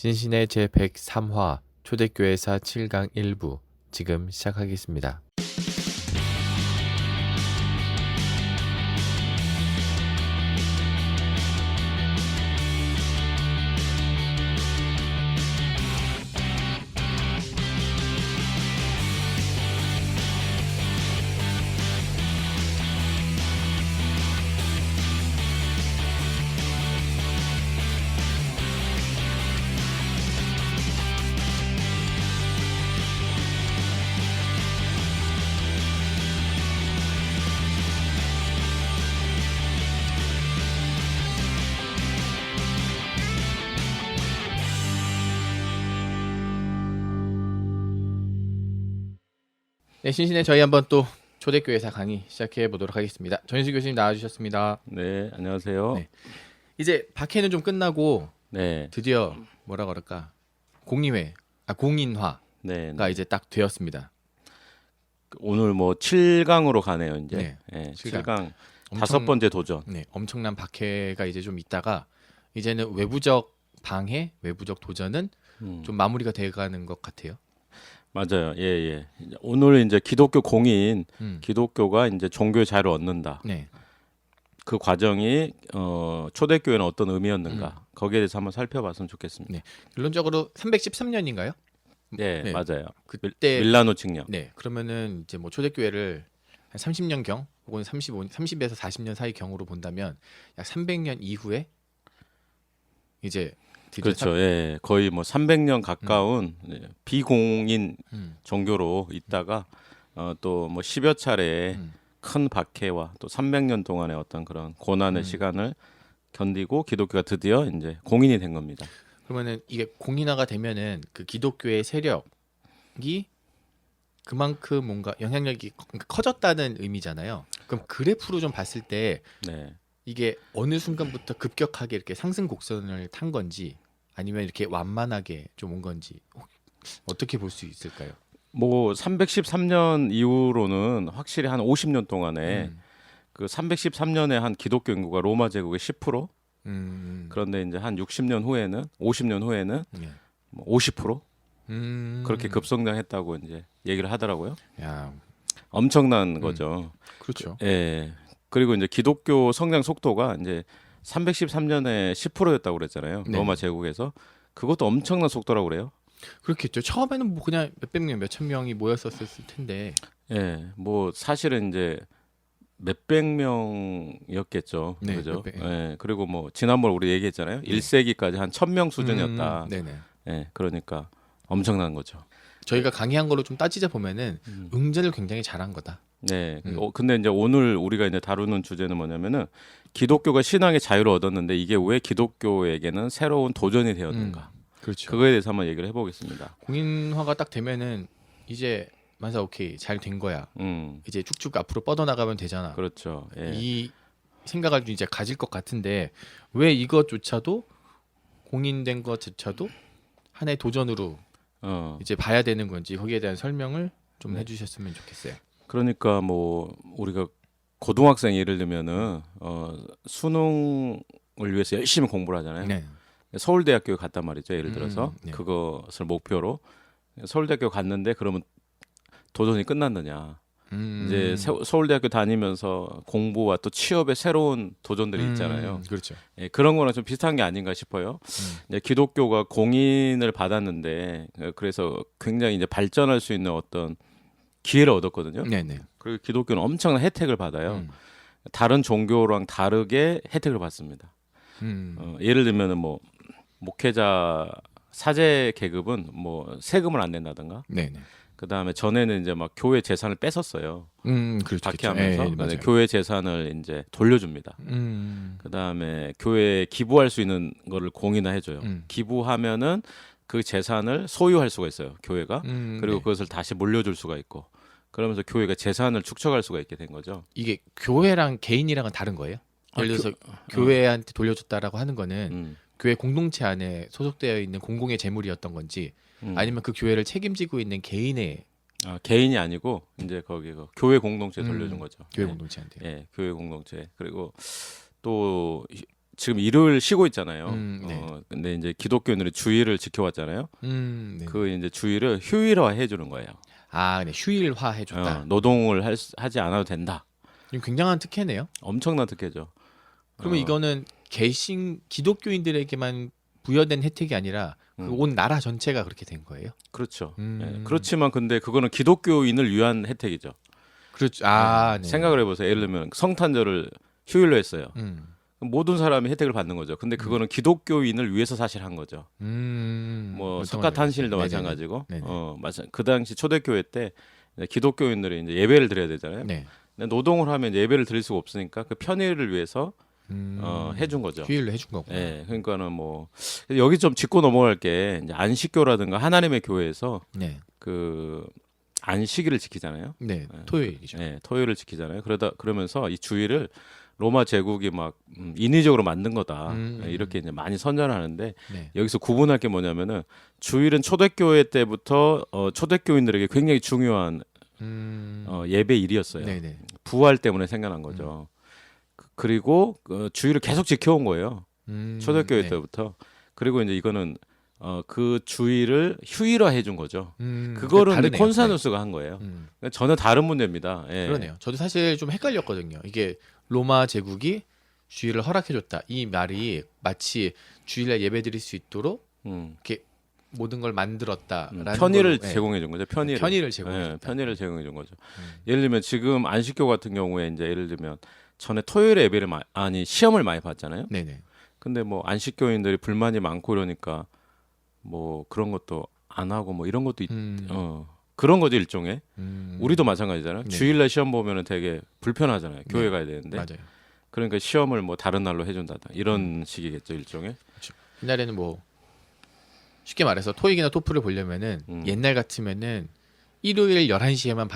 신신의 제103화 초대교회사 7강 1부 지금 시작하겠습니다. 네, 신신의 저희 한번 또 초대교회사 강의 시작해 보도록 하겠습니다. 전인수 교수님 나와주셨습니다. 네, 안녕하세요. 네. 이제 박해는 좀 끝나고 네, 드디어 뭐라 그럴까 공인화가 네, 이제 딱 되었습니다. 오늘 뭐 7강으로 가네요, 이제. 네, 네, 7강. 7강 다섯 번째 도전. 네, 엄청난 박해가 이제 좀 있다가 이제는 외부적 방해, 외부적 도전은 좀 마무리가 돼가는 것 같아요. 맞아요. 예, 예. 오늘 이제 기독교 공인, 음. 기독교가 이제 종교의 자유를 얻는다. 네, 그 과정이 초대교회는 어떤 의미였는가? 거기에 대해서 한번 살펴봤으면 좋겠습니다. 네. 결론적으로 313년인가요? 네, 네. 맞아요. 그때 밀라노 칙령. 네, 그러면은 이제 뭐 초대교회를 한 30년 경 혹은 30에서 40년 사이 경으로 본다면 약 300년 이후에 이제 드디어 그렇죠. 예, 거의 뭐 300년 가까운 비공인 종교로 있다가 또 뭐 10여 차례의 큰 박해와 또 300년 동안의 어떤 그런 고난의 시간을 견디고 기독교가 드디어 이제 공인이 된 겁니다. 그러면은 이게 공인화가 되면은 그 기독교의 세력이 그만큼 뭔가 영향력이 커졌다는 의미잖아요. 그럼 그래프로 좀 봤을 때 네. 이게 어느 순간부터 급격하게 이렇게 상승 곡선을 탄 건지 아니면 이렇게 완만하게 좀 온 건지 어떻게 볼 수 있을까요? 뭐 313년 이후로는 확실히 한 50년 동안에 그 313년에 한 기독교 인구가 로마 제국의 10%, 그런데 이제 한 60년 후에는 50년 후에는 네. 뭐 50% 그렇게 음. 급성장했다고 이제 얘기를 하더라고요. 야, 엄청난 거죠. 그렇죠. 예. 그리고 이제 기독교 성장 속도가 이제 313년에 10%였다고 그랬잖아요. 네. 로마 제국에서. 그것도 엄청난 속도라고 그래요. 그렇겠죠. 처음에는 뭐 그냥 몇백 명, 몇천 명이 모였었을 텐데. 예. 뭐 사실은 이제 몇백 명이었겠죠. 네, 그죠? 몇백. 예. 그리고 뭐 지난번에 우리 얘기했잖아요. 1세기까지 한 1000명 수준이었다. 네네. 예. 그러니까 엄청난 거죠. 저희가 강의한 걸로 좀 따지자 보면은 응전을 굉장히 잘한 거다. 네. 근데 이제 오늘 우리가 이제 다루는 주제는 뭐냐면은 기독교가 신앙의 자유를 얻었는데 이게 왜 기독교에게는 새로운 도전이 되었는가? 그렇죠. 그거에 대해서 한번 얘기를 해보겠습니다. 공인화가 딱 되면은 이제 만사 오케이 잘 된 거야. 이제 쭉쭉 앞으로 뻗어나가면 되잖아. 그렇죠. 예. 이 생각을 이제 가질 것 같은데 왜 이것조차도 공인된 것조차도 하나의 도전으로 이제 봐야 되는 건지 거기에 대한 설명을 좀 해주셨으면 좋겠어요. 그러니까 뭐 우리가 고등학생 예를 들면은 수능을 위해서 열심히 공부를 하잖아요. 네. 서울대학교에 갔단 말이죠. 예를 들어서 네. 그것을 목표로 서울대학교 갔는데 그러면 도전이 끝났느냐? 이제 서울대학교 다니면서 공부와 또 취업의 새로운 도전들이 있잖아요. 그렇죠. 예, 그런 거랑 좀 비슷한 게 아닌가 싶어요. 이제 기독교가 공인을 받았는데 그래서 굉장히 이제 발전할 수 있는 어떤 기회를 얻었거든요. 네네. 그리고 기독교는 엄청난 혜택을 받아요. 다른 종교랑 다르게 혜택을 받습니다. 예를 들면은 뭐 목회자 사제 계급은 뭐 세금을 안 낸다든가. 네네. 그 다음에 전에는 이제 막 교회 재산을 뺐었어요. 그렇죠. 박해하면서 네, 맞아요. 교회 재산을 이제 돌려줍니다. 그 다음에 교회에 기부할 수 있는 거를 공인화해줘요. 기부하면은 그 재산을 소유할 수가 있어요. 교회가. 그리고 네. 그것을 다시 물려줄 수가 있고. 그러면서 교회가 재산을 축적할 수가 있게 된 거죠. 이게 교회랑 개인이랑은 다른 거예요? 예를 들어서 교회한테 돌려줬다라고 하는 거는 교회 공동체 안에 소속되어 있는 공공의 재물이었던 건지 아니면 그 교회를 책임지고 있는 개인의 개인이 아니고 이제 거기 교회 공동체에 돌려준 거죠. 교회 네. 공동체한테. 예, 교회 공동체. 그리고 또 지금 일요일 쉬고 있잖아요. 네. 근데 이제 기독교인들이 주일을 지켜왔잖아요. 네. 그 이제 주일을 휴일화 해주는 거예요. 아, 네. 휴일화 해줬다. 노동을 하지 않아도 된다. 이거 굉장한 특혜네요. 엄청난 특혜죠. 그러면 이거는 기독교인들에게만 부여된 혜택이 아니라 그 온 나라 전체가 그렇게 된 거예요. 그렇죠. 예, 그렇지만 근데 그거는 기독교인을 위한 혜택이죠. 그렇죠. 아, 네. 생각을 해보세요. 예를 들면 성탄절을 휴일로 했어요. 모든 사람이 혜택을 받는 거죠. 근데 그거는 기독교인을 위해서 사실 한 거죠. 뭐 석가탄신일도 마찬가지고, 그 당시 초대교회 때 기독교인들이 이제 예배를 드려야 되잖아요. 네. 근데 노동을 하면 이제 예배를 드릴 수가 없으니까 그 편의를 위해서 해준 거죠. 휴일로 해준 거고. 네, 그러니까는 뭐 여기 좀 짚고 넘어갈 게 이제 안식교라든가 하나님의 교회에서 네. 그 안식일을 지키잖아요. 네, 토요일이죠. 네, 토요일을 지키잖아요. 그러면서 이 주일을 로마 제국이 막 인위적으로 만든 거다. 이렇게 이제 많이 선전하는데 네. 여기서 구분할 게 뭐냐면은 주일은 초대교회 때부터 초대교인들에게 굉장히 중요한 예배일이었어요. 네네. 부활 때문에 생겨난 거죠. 그리고 주일을 계속 지켜온 거예요. 초대교회 네. 때부터. 그리고 이제 이거는 그 주일을 휴일화 해준 거죠. 그거를 다르네요. 콘사누스가 한 거예요. 그러니까 전혀 다른 문제입니다. 예. 그러네요. 저도 사실 좀 헷갈렸거든요. 이게 로마 제국이 주일을 허락해줬다. 이 말이 마치 주일날 예배드릴 수 있도록 이렇게 모든 걸 만들었다라는 편의를 걸로, 제공해 준 거죠. 편의를 제공해 줬다. 편의를 제공해 준 거죠. 예를 들면 지금 안식교 같은 경우에 이제 예를 들면 전에 토요일에 예배를 시험을 많이 봤잖아요. 네네. 근데 뭐 안식교인들이 불만이 많고 이러니까 뭐 그런 것도 안 하고 뭐 이런 것도 그런 거죠 일종의. 우리도 마찬가지잖아요. 네. 주일날 시험 보면은 되게 불편하잖아요. 교회 가야 되는데. 맞아요. 그러니까 시험을 뭐 다른 날로 해준다다 이런 식이겠죠 일종의. 그렇죠. 옛날에는 뭐 쉽게 말해서 토익이나 토플을 보려면은 옛날 같으면은 일요일 11시에만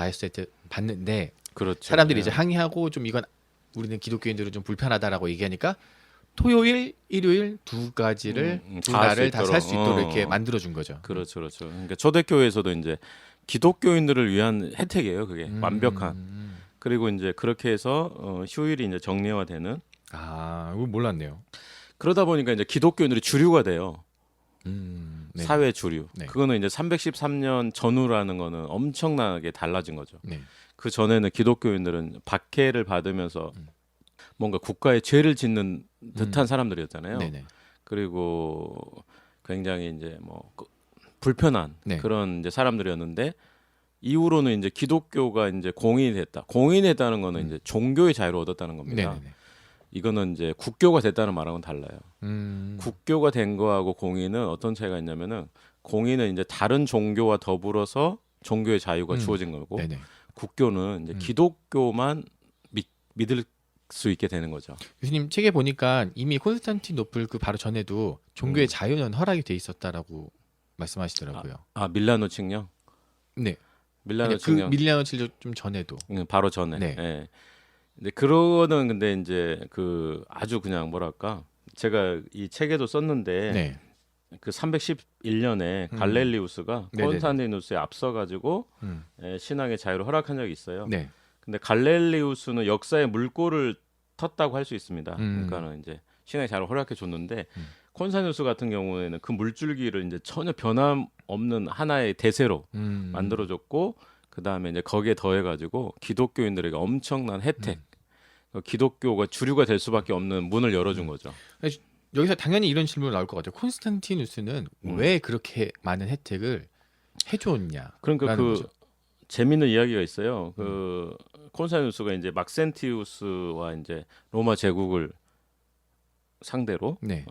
봤는데 그렇죠. 사람들이 예. 이제 항의하고 좀 이건 우리는 기독교인들은 좀 불편하다라고 얘기하니까 토요일, 일요일 두 가지를 두 날을 다 살 수 있도록 이렇게 만들어 준 거죠. 그렇죠, 그렇죠. 그러니까 초대교회에서도 이제 기독교인들을 위한 혜택이에요, 그게 완벽한. 그리고 이제 그렇게 해서 휴일이 이제 정례화되는. 아, 이거 몰랐네요. 그러다 보니까 이제 기독교인들이 주류가 돼요. 네. 사회 주류. 네. 그거는 이제 313년 전후라는 거는 엄청나게 달라진 거죠. 네. 그 전에는 기독교인들은 박해를 받으면서 뭔가 국가에 죄를 짓는 듯한 사람들이었잖아요. 네네. 그리고 굉장히 이제 뭐 불편한 네. 그런 이제 사람들이었는데 이후로는 이제 기독교가 이제 공인이 됐다. 공인이 됐다는 거는 이제 종교의 자유를 얻었다는 겁니다. 네네네. 이거는 이제 국교가 됐다는 말하고는 달라요. 음. 국교가 된 거하고 공인은 어떤 차이가 있냐면은 공인은 이제 다른 종교와 더불어서 종교의 자유가 주어진 거고 네네. 국교는 이제 기독교만 믿을 수 있게 되는 거죠. 교수님 책에 보니까 이미 콘스탄티노플 그 바로 전에도 종교의 자유는 허락이 돼 있었다라고 말씀하시더라고요. 아 밀라노 칙령? 네. 밀라노 그 칙령. 밀리아노 칠도 좀 전에도. 바로 전에. 네. 예. 근데 그거는 근데 이제 그 아주 그냥 뭐랄까 제가 이 책에도 썼는데 네. 그 311년에 갈렐리우스가 네네네. 콘스탄티누스에 앞서 가지고 음. 신앙의 자유를 허락한 적이 있어요. 네. 근데 갈렐리우스는 역사의 물꼬를 텄다고 할 수 있습니다. 그러니까는 이제 신앙의 자유를 허락해 줬는데 콘스탄티누스 같은 경우에는 그 물줄기를 이제 전혀 변함없는 하나의 대세로 만들어줬고 그 다음에 이제 거기에 더해가지고 기독교인들에게 엄청난 혜택, 기독교가 주류가 될 수밖에 없는 문을 열어준 거죠. 여기서 당연히 이런 질문이 나올 것 같아요. 콘스탄티누스는 왜 그렇게 많은 혜택을 해줬냐? 그러니까 그 거죠. 재밌는 이야기가 있어요. 그 콘스탄티누스가 이제 막센티우스와 이제 로마 제국을 상대로 네.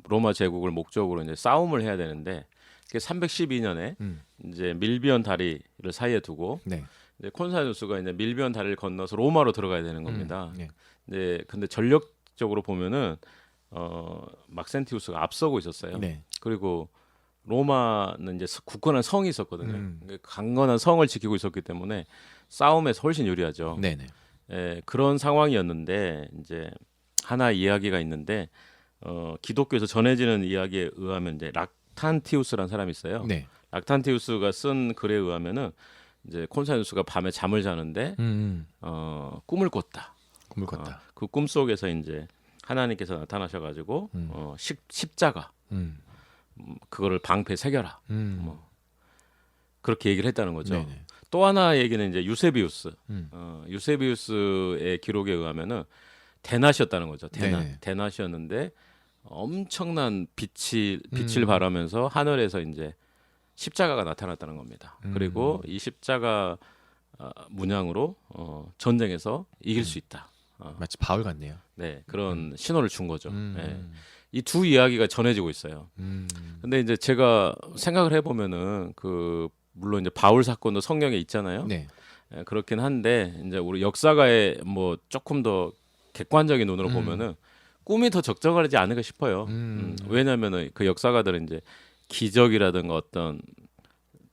로마 제국을 목적으로 이제 싸움을 해야 되는데 그게 312년에 이제 밀비언 다리를 사이에 두고 네. 이제 콘스탄티누스가 이제 밀비언 다리를 건너서 로마로 들어가야 되는 겁니다. 네. 네, 근데 전력적으로 보면은 막센티우스가 앞서고 있었어요. 네. 그리고 로마는 이제 굳건한 성이 있었거든요. 강건한 성을 지키고 있었기 때문에 싸움에서 훨씬 유리하죠. 네네. 예, 그런 상황이었는데 이제 하나 이야기가 있는데 기독교에서 전해지는 이야기에 의하면 이제 락탄티우스라는 사람이 있어요. 네. 락탄티우스가 쓴 글에 의하면은 이제 콘스탄티누스가 밤에 잠을 자는데 꿈을 꿨다. 꿈을 꿨다. 그 꿈 속에서 이제 하나님께서 나타나셔가지고 십자가 그거를 방패 새겨라 뭐 그렇게 얘기를 했다는 거죠. 네네. 또 하나 얘기는 이제 유세비우스 유세비우스의 기록에 의하면은 대낮이었다는 거죠. 네네. 대낮이었는데 엄청난 빛을 발하면서 하늘에서 이제 십자가가 나타났다는 겁니다. 그리고 이 십자가 문양으로 전쟁에서 이길 수 있다. 마치 바울 같네요. 네, 그런 신호를 준 거죠. 네. 이 두 이야기가 전해지고 있어요. 근데 이제 제가 생각을 해보면은 그 물론 이제 바울 사건도 성경에 있잖아요. 네. 예, 그렇긴 한데 이제 우리 역사가에 뭐 조금 더 객관적인 눈으로 보면은 꿈이 더 적절하지 않을까 싶어요. 왜냐하면은 그 역사가들은 이제 기적이라든가 어떤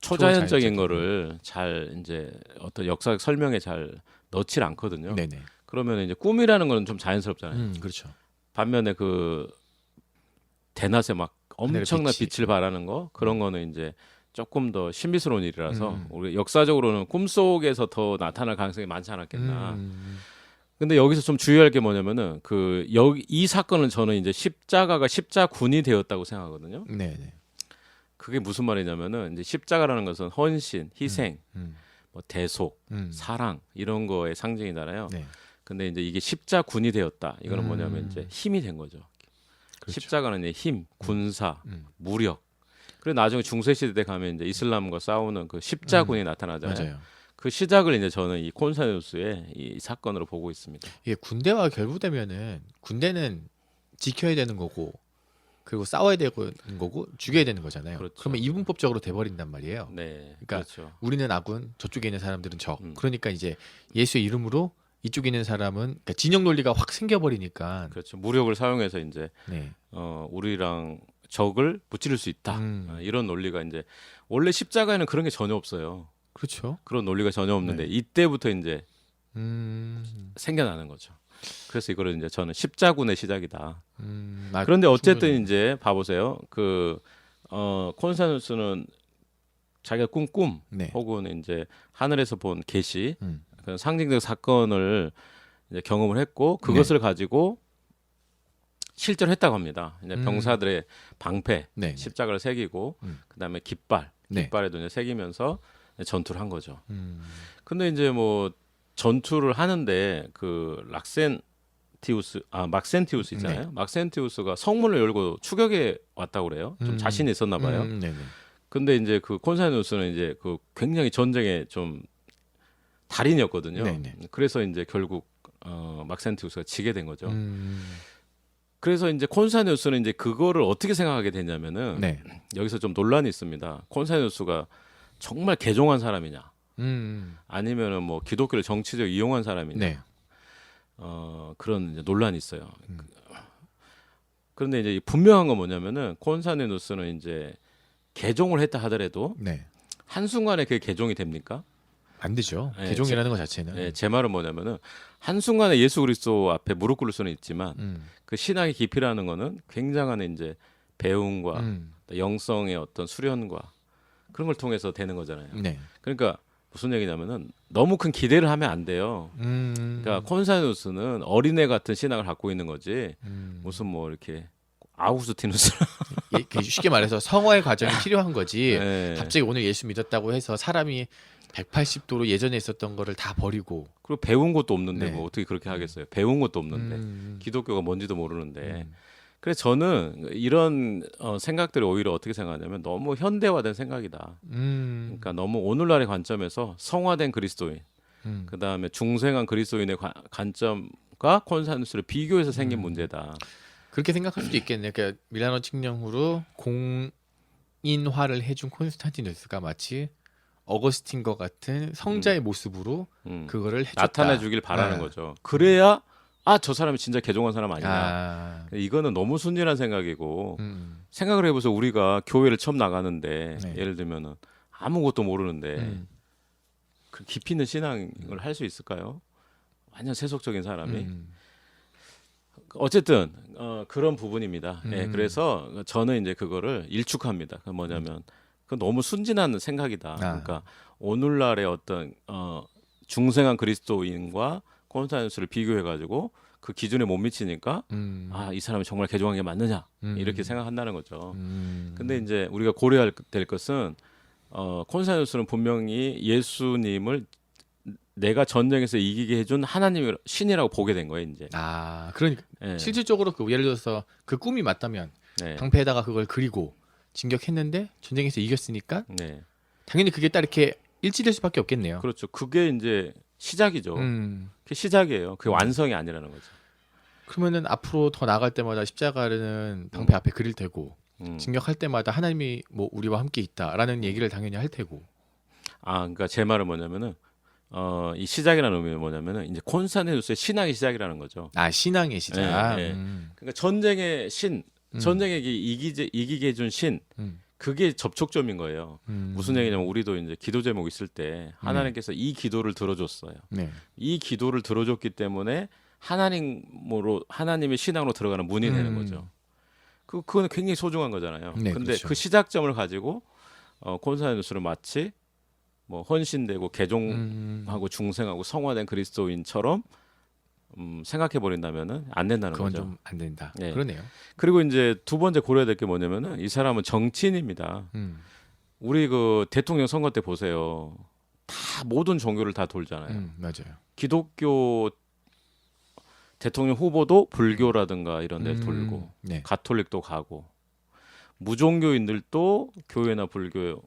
초자연적인 거를 잘 이제 어떤 역사 설명에 잘 넣질 않거든요. 네네. 그러면 이제 꿈이라는 거는 좀 자연스럽잖아요. 그렇죠. 반면에 그 대낮에 막 엄청난 빛이 빛을 발하는 거 그런 거는 이제 조금 더 신비스러운 일이라서 우리 역사적으로는 꿈속에서 더 나타날 가능성이 많지 않았겠나. 근데 여기서 좀 주의할 게 뭐냐면은 그 여기 이 사건은 저는 이제 십자가가 십자군이 되었다고 생각하거든요. 네네. 그게 무슨 말이냐면은 이제 십자가라는 것은 헌신, 희생, 뭐 대속, 사랑 이런 거의 상징이잖아요. 네. 근데 이제 이게 십자군이 되었다. 이거는 뭐냐면 이제 힘이 된 거죠. 그렇죠. 십자가는 이제 힘, 군사, 무력. 그리고 나중에 중세 시대 때 가면 이제 이슬람과 싸우는 그 십자군이 나타나잖아요. 맞아요. 그 시작을 이제 저는 이 콘사누스의 이 사건으로 보고 있습니다. 이게 군대와 결부되면은 군대는 지켜야 되는 거고 그리고 싸워야 되는 거고 죽여야 되는 거잖아요. 그렇죠. 그러면 이분법적으로 돼버린단 말이에요. 네, 그러니까 그렇죠. 우리는 아군, 저쪽에 있는 사람들은 적. 그러니까 이제 예수의 이름으로 이쪽에 있는 사람은 그러니까 진영 논리가 확 생겨버리니까. 그렇죠. 무력을 사용해서 이제 네. 우리랑 적을 무찌를 수 있다. 이런 논리가 이제 원래 십자가에는 그런 게 전혀 없어요. 그렇죠. 그런 논리가 전혀 없는데 이때부터 이제 생겨나는 거죠. 그래서 이거를 이제 저는 십자군의 시작이다. 그런데 어쨌든 충분히. 이제 봐보세요. 그 콘사누스는 자기가 꾼 꿈 네. 혹은 이제 하늘에서 본 계시 음. 그런 상징적 사건을 이제 경험을 했고 그것을 가지고 실제로 했다고 합니다. 이제 병사들의 방패 네. 십자가를 새기고 그다음에 깃발에도 이제 새기면서 전투를 한 거죠. 근데 이제 뭐 전투를 하는데 그 막센티우스 있잖아요. 막센티우스가 성문을 열고 추격해 왔다고 그래요. 좀 자신이 있었나 봐요. 네네. 근데 이제 그 콘사누스는 이제 그 굉장히 전쟁에 좀 달인이었거든요. 네네. 그래서 이제 결국 막센티우스가 지게 된 거죠. 그래서 이제 콘사누스는 이제 그거를 어떻게 생각하게 되냐면은 네. 여기서 좀 논란이 있습니다. 콘사누스가 정말 개종한 사람이냐, 아니면은 뭐 기독교를 정치적으로 이용한 사람이냐, 네. 그런 이제 논란이 있어요. 그런데 이제 분명한 건 뭐냐면은 콘사누스는 이제 개종을 했다 하더라도 네. 한 순간에 그게 개종이 됩니까? 안 되죠. 네, 개종이라는 것 자체는. 네, 제 말은 뭐냐면은 한 순간에 예수 그리스도 앞에 무릎 꿇을 수는 있지만 그 신앙의 깊이라는 거는 굉장한 이제 배움과 또 영성의 어떤 수련과 그런 걸 통해서 되는 거잖아요. 네. 그러니까 무슨 얘기냐면은 너무 큰 기대를 하면 안 돼요. 그러니까 콘사누스는 어린애 같은 신앙을 갖고 있는 거지 무슨 뭐 이렇게 아우구스티누스 쉽게 말해서 성화의 과정이 필요한 거지. 네. 갑자기 오늘 예수 믿었다고 해서 사람이 180도로 예전에 있었던 거를 다 버리고. 그리고 배운 것도 없는데 네. 뭐 어떻게 그렇게 하겠어요. 배운 것도 없는데 기독교가 뭔지도 모르는데 그래서 저는 이런 생각들이 오히려 어떻게 생각하냐면 너무 현대화된 생각이다. 그러니까 너무 오늘날의 관점에서 성화된 그리스도인 그 다음에 중생한 그리스도인의 관점과 콘사누스를 비교해서 생긴 문제다. 그렇게 생각할 수도 있겠네요. 그러니까 밀라노 칙령후로 공인화를 해준 콘스탄티누스가 마치 어거스틴과 같은 성자의 모습으로 그거를 해줬다. 나타내주길 바라는 네. 거죠. 그래야 저 사람이 진짜 개종한 사람 아니냐. 이거는 너무 순진한 생각이고 생각을 해보세요. 우리가 교회를 처음 나가는데 네. 예를 들면은 아무것도 모르는데 그 깊이 있는 신앙을 할 수 있을까요? 완전 세속적인 사람이. 어쨌든 그런 부분입니다. 예, 그래서 저는 이제 그거를 일축합니다. 그 뭐냐면 그 너무 순진한 생각이다. 그러니까 오늘날의 어떤 중생한 그리스도인과 콘스탄티누스를 비교해가지고 그 기준에 못 미치니까 이 사람이 정말 개종한 게 맞느냐 이렇게 생각한다는 거죠. 근데 이제 우리가 고려할 될 것은 콘스탄티누스는 분명히 예수님을 내가 전쟁에서 이기게 해준 하나님의 신이라고 보게 된 거예요. 이제. 그러니까 네. 실질적으로 예를 들어서 그 꿈이 맞다면 네. 방패에다가 그걸 그리고 진격했는데 전쟁에서 이겼으니까 네. 당연히 그게 딱 이렇게 일치될 수밖에 없겠네요. 그렇죠. 그게 이제 시작이죠. 그게 시작이에요. 그게 완성이 아니라는 거죠. 그러면은 앞으로 더 나아갈 때마다 십자가는 방패 앞에 그릴 테고 진격할 때마다 하나님이 뭐 우리와 함께 있다라는 얘기를 당연히 할 테고. 그러니까 제 말은 뭐냐면은 이 시작이라는 의미는 뭐냐면은 이제 콘스탄티누스의 신앙의 시작이라는 거죠. 신앙의 시작. 네, 네. 그러니까 전쟁의 신, 전쟁에게 이기게 해준 신, 그게 접촉점인 거예요. 무슨 얘기냐면 우리도 이제 기도 제목 있을 때 하나님께서 이 기도를 들어줬어요. 네. 이 기도를 들어줬기 때문에 하나님의 신앙으로 들어가는 문이 되는 거죠. 그건 굉장히 소중한 거잖아요. 네, 근데 그렇죠. 그 시작점을 가지고 콘스탄티누스를 마치 뭐 헌신되고 개종하고 중생하고 성화된 그리스도인처럼 생각해 버린다면은 안 된다는 그건 거죠. 좀 안 된다. 네. 그러네요. 그리고 이제 두 번째 고려해야 될 게 뭐냐면은 이 사람은 정치인입니다. 우리 그 대통령 선거 때 보세요. 다 모든 종교를 다 돌잖아요. 맞아요. 기독교 대통령 후보도 불교라든가 이런 데 돌고 네. 가톨릭도 가고 무종교인들도 교회나 불교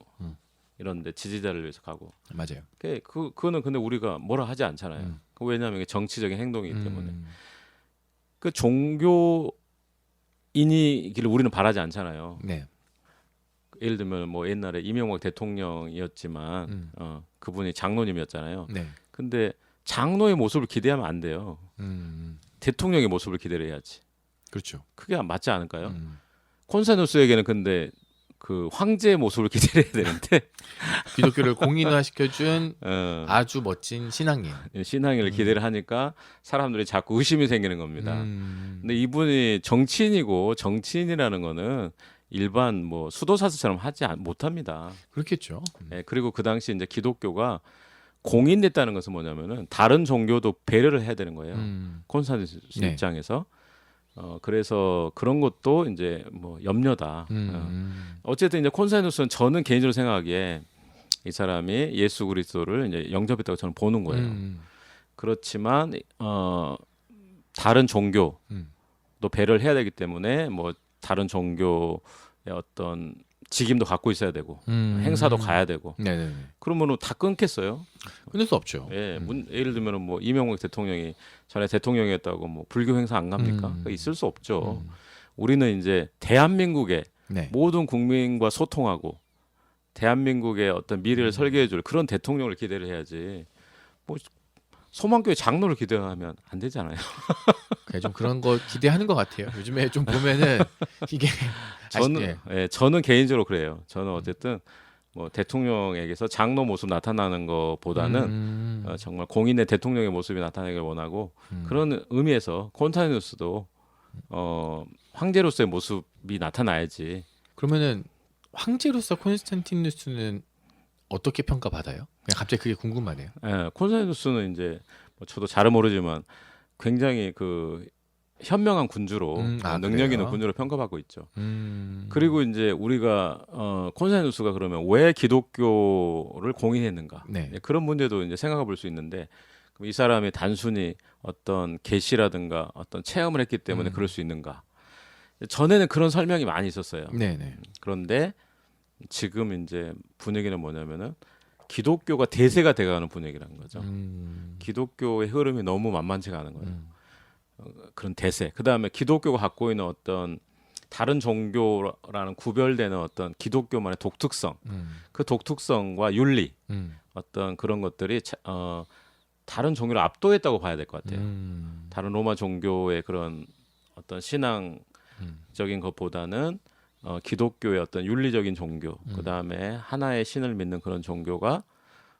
이런 데 지지자를 위해서 가고. 맞아요. 그거는 근데 우리가 뭐라 하지 않잖아요. 왜냐하면 이게 정치적인 행동이기 때문에. 그 종교인이기를 우리는 바라지 않잖아요. 네. 예를 들면 뭐 옛날에 이명박 대통령이었지만 그분이 장로님이었잖아요. 네. 근데 장로의 모습을 기대하면 안 돼요. 대통령의 모습을 기대를 해야지. 그렇죠. 그게 맞지 않을까요? 콘스탄티누스에게는 근데 그 황제의 모습을 기대를 해야 되는데 기독교를 공인화시켜준 아주 멋진 신앙이에요. 신앙을 기대를 하니까 사람들이 자꾸 의심이 생기는 겁니다. 근데 이분이 정치인이고 정치인이라는 거는 일반 뭐 수도사스처럼 못합니다. 그렇겠죠. 네, 그리고 그 당시 이제 기독교가 공인됐다는 것은 뭐냐면은 다른 종교도 배려를 해야 되는 거예요. 콘스탄티누스 네. 입장에서. 그래서 그런 것도 이제 뭐 염려다. 어쨌든 이제 콘스탄티누스는 저는 개인적으로 생각하기에 이 사람이 예수 그리스도를 이제 영접했다고 저는 보는 거예요. 그렇지만 다른 종교도 배려를 해야 되기 때문에 뭐 다른 종교의 어떤 직임도 갖고 있어야 되고 행사도 가야 되고. 네네. 그러면은 다 끊겠어요. 끊을 수 없죠. 예, 예를 들면은 뭐 이명박 대통령이 전에 대통령이었다고 뭐 불교 행사 안 갑니까? 있을 수 없죠. 우리는 이제 대한민국의 네. 모든 국민과 소통하고 대한민국의 어떤 미래를 설계해줄 그런 대통령을 기대를 해야지. 뭐 소망교회 장로를 기대하면 안 되잖아요. 좀 그런 거 기대하는 것 같아요. 요즘에 좀 보면은 이게 저는 개인적으로 그래요. 저는 어쨌든 뭐 대통령에게서 장로 모습 나타나는 것보다는 정말 공인의 대통령의 모습이 나타나기를 원하고 그런 의미에서 콘스탄티누스도 황제로서의 모습이 나타나야지. 그러면은 황제로서 콘스탄티누스는 어떻게 평가받아요? 그냥 갑자기 그게 궁금하네요. 예, 콘스탄티누스는 이제 뭐 저도 잘은 모르지만 굉장히 그 현명한 군주로 능력 있는 군주로 평가받고 있죠. 그리고 이제 우리가 콘스탄티누스가 그러면 왜 기독교를 공인했는가? 네. 그런 문제도 이제 생각해 볼 수 있는데 그럼 이 사람이 단순히 어떤 계시라든가 어떤 체험을 했기 때문에 그럴 수 있는가? 전에는 그런 설명이 많이 있었어요. 네네. 그런데 지금 이제 분위기는 뭐냐면은 기독교가 대세가 돼가는 분위기라는 거죠. 기독교의 흐름이 너무 만만치가 않은 거예요. 그런 대세. 그 다음에 기독교가 갖고 있는 어떤 다른 종교라는 구별되는 어떤 기독교만의 독특성, 그 독특성과 윤리, 어떤 그런 것들이 다른 종교를 압도했다고 봐야 될 것 같아요. 다른 로마 종교의 그런 어떤 신앙적인 것보다는 기독교의 어떤 윤리적인 종교, 그 다음에 하나의 신을 믿는 그런 종교가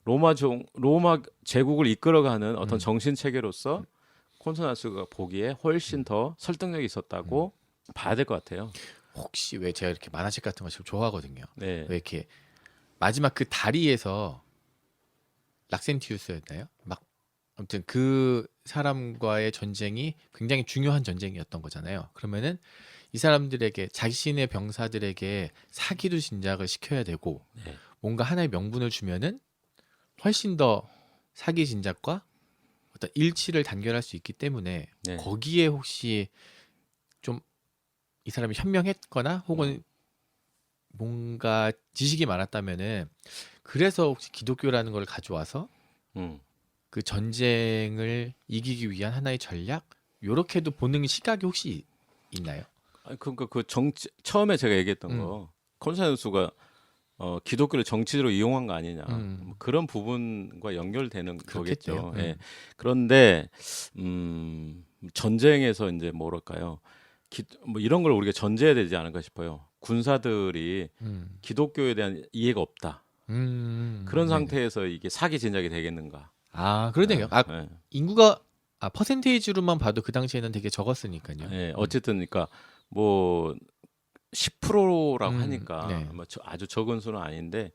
로마 제국을 이끌어가는 어떤 정신 체계로서 콘스탄티누스가 보기에 훨씬 더 설득력이 있었다고 봐야 될 것 같아요. 혹시 왜 제가 이렇게 만화책 같은 거 좀 좋아하거든요. 네. 왜 이렇게 마지막 그 다리에서 락센티우스였나요? 막 아무튼 그 사람과의 전쟁이 굉장히 중요한 전쟁이었던 거잖아요. 그러면은 이 사람들에게 자신의 병사들에게 사기도 진작을 시켜야 되고 네. 뭔가 하나의 명분을 주면은 훨씬 더 사기 진작과 어떤 일치를 단결할 수 있기 때문에 네. 거기에 혹시 좀 이 사람이 현명했거나 혹은 뭔가 지식이 많았다면은 그래서 혹시 기독교라는 걸 가져와서 음. 그 전쟁을 이기기 위한 하나의 전략 요렇게도 보는 시각이 혹시 있나요? 아니, 그러니까 그 정치 처음에 제가 얘기했던 거 콘센수스가 기독교를 정치로 이용한 거 아니냐 뭐 그런 부분과 연결되는 그렇겠죠. 거겠죠. 예. 그런데 전쟁에서 이제 뭐랄까요? 뭐 이런 걸 우리가 전제해야 되지 않을까 싶어요. 군사들이 기독교에 대한 이해가 없다. 그런 네네. 상태에서 이게 사기 진작이 되겠는가? 아 그러네요. 아 예. 인구가 퍼센테이지로만 봐도 그 당시에는 되게 적었으니까요. 예. 어쨌든 그러니까 뭐 10%라고 하니까 네. 뭐 아주 적은 수는 아닌데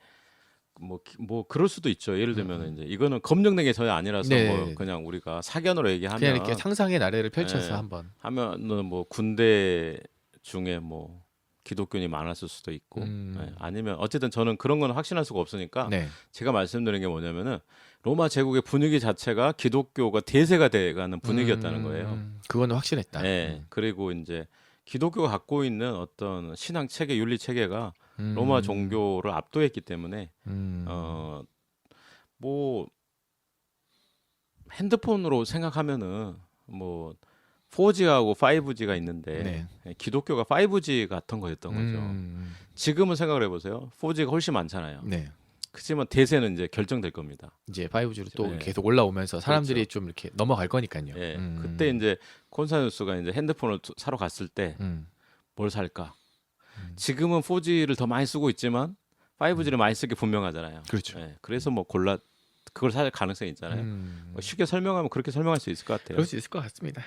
뭐 그럴 수도 있죠. 예를 들면 이제 이거는 검증된 게 전혀 아니라서 네. 뭐 그냥 우리가 사견으로 얘기하면 그냥 이렇게 상상의 나래를 펼쳐서 예, 한번. 하면은 뭐 군대 중에 뭐 기독교인이 많았을 수도 있고 예, 아니면 어쨌든 저는 그런 건 확신할 수가 없으니까 네. 제가 말씀드린 게 뭐냐면은 로마 제국의 분위기 자체가 기독교가 대세가 돼가는 분위기였다는 거예요. 그거는 확실했다. 예. 그리고 이제 기독교가 갖고 있는 어떤 신앙 체계, 윤리 체계가 로마 종교를 압도했기 때문에 뭐 핸드폰으로 생각하면은 뭐 4G하고 5G가 있는데 네. 예, 기독교가 5G 같은 거였던 거죠. 지금은 생각을 해보세요. 4G가 훨씬 많잖아요. 네. 그렇지만 대세는 이제 결정될 겁니다. 이제 5G로 또 네. 계속 올라오면서 사람들이 그렇죠. 좀 이렇게 넘어갈 거니까요. 예. 그때 이제 콘사누스가 이제 핸드폰을 사러 갔을 때 뭘 살까? 지금은 4G를 더 많이 쓰고 있지만 5G를 많이 쓰기 분명하잖아요. 그렇죠. 예. 그래서 뭐 그걸 살 가능성이 있잖아요. 뭐 쉽게 설명하면 그렇게 설명할 수 있을 것 같아요. 그럴 수 있을 것 같습니다.